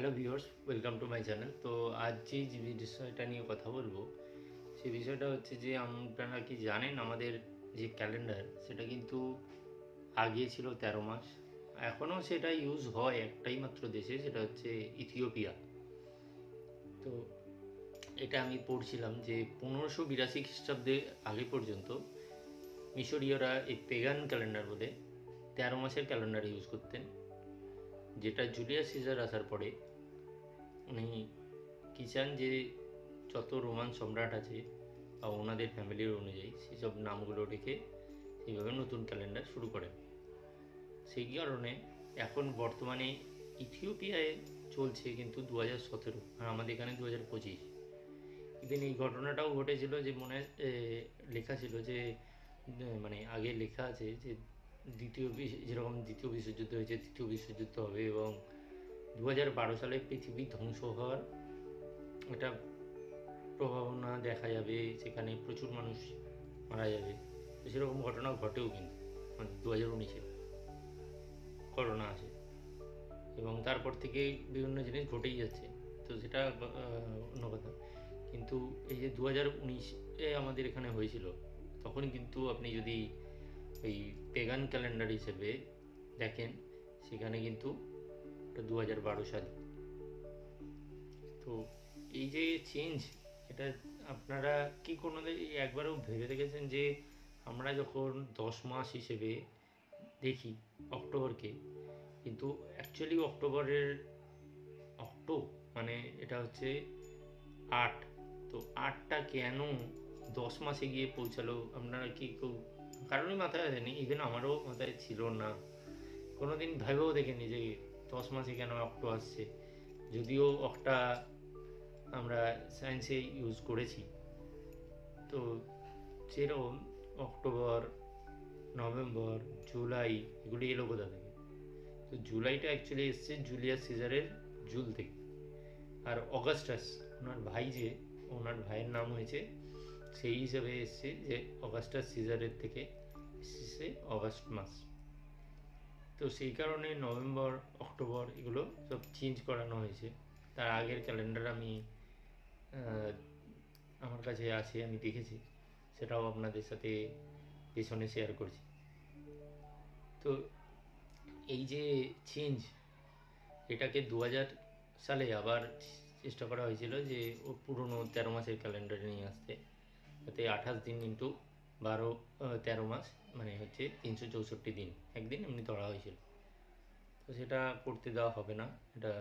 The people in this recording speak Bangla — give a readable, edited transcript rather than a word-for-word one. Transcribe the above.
Hello viewers, welcome to my channel. তো আজ যে বিষয়টা নিয়ে কথা বলবো সেই বিষয়টা হচ্ছে যে আপনারা কি জানেন আমাদের যে ক্যালেন্ডার সেটা কিন্তু আগে ছিল 13 মাস। এখনও সেটা ইউজ হয় একটাই মাত্র দেশে, সেটা হচ্ছে ইথিওপিয়া। তো এটা আমি পড়ছিলাম যে 1582 খ্রিস্টাব্দে আগে পর্যন্ত মিশরীয়রা এই পেগান ক্যালেন্ডার বলে 13 মাসের ক্যালেন্ডার ইউজ করতেন, যেটা জুলিয়াস সিজার আসার পরে উনি কি চান যে যত রোমান সম্রাট আছে বা ওনাদের ফ্যামিলির অনুযায়ী সেসব নামগুলো রেখে সেইভাবে নতুন ক্যালেন্ডার শুরু করেন। সেই কারণে এখন বর্তমানে ইথিওপিয়ায় চলছে কিন্তু 2017, আর আমাদের এখানে 2025। ইভেন এই ঘটনাটাও ঘটেছিল যে মনে লেখা ছিল যে মানে আগে লেখা আছে যে যেরকম দ্বিতীয় বিশ্বযুদ্ধ হয়েছে, তৃতীয় বিশ্বযুদ্ধ হবে এবং 2012 সালে পৃথিবী ধ্বংস হওয়ার একটা প্রভাবনা দেখা যাবে, সেখানে প্রচুর মানুষ মারা যাবে। তো সেরকম ঘটনা ঘটেও কিন্তু 2019-এ করোনা আসে এবং তারপর থেকে বিভিন্ন জিনিস ঘটেই যাচ্ছে। তো সেটা অন্য কথা। কিন্তু এই যে 2019-এ আমাদের এখানে হয়েছিল, তখন কিন্তু আপনি যদি ওই পেগান ক্যালেন্ডার হিসেবে দেখেন সেখানে কিন্তু 2012 সাল। তো এই যে চেঞ্জ, এটা আপনারা কি কোনো একবারও ভেবে দেখেছেন যে আমরা যখন 10 মাস হিসেবে দেখি অক্টোবরকে, কিন্তু অ্যাকচুয়ালি অক্টোবরের মানে এটা হচ্ছে 8। তো 8টা কেন 10 মাসে গিয়ে পৌঁছালো, আপনারা কি কেউ কারণই মাথায় আসেনি? ইভেন আমারও মাথায় ছিল না, কোনোদিন ভেবেও দেখিনি যে 10 মাসে কেন অক্টো আসছে। যদিও অক্টা আমরা সায়েন্সে ইউজ করেছি। তো যেরকম অক্টোবর, নভেম্বর, জুলাই এগুলি এলো কোথা থেকে? তো জুলাইটা অ্যাকচুয়ালি এসছে জুলিয়াস সিজারের জুল থেকে। আর অগাস্টাস ওনার ভাই, যে ওনার ভাইয়ের নাম হয়েছে সেই হিসেবে এসছে যে অগাস্টাস সিজারের থেকে এসেছে অগাস্ট মাস। তো সেই কারণে নভেম্বর, অক্টোবর এগুলো সব চেঞ্জ করানো হয়েছে। তার আগের ক্যালেন্ডার আমি আমার কাছে আছে, আমি দেখেছি, সেটাও আপনাদের সাথে পেছনে শেয়ার করছি। তো এই যে চেঞ্জ, এটাকে 2000 সালে আবার চেষ্টা করা হয়েছিল যে ও পুরনো 13 মাসের ক্যালেন্ডারে নিয়ে আসতে, যাতে 28 দিন ইন্টু 13 মাস মানে হচ্ছে 364 দিন একদিন এমনি ধরা হয়েছিল। তো সেটা করতে দেওয়া হবে না, এটা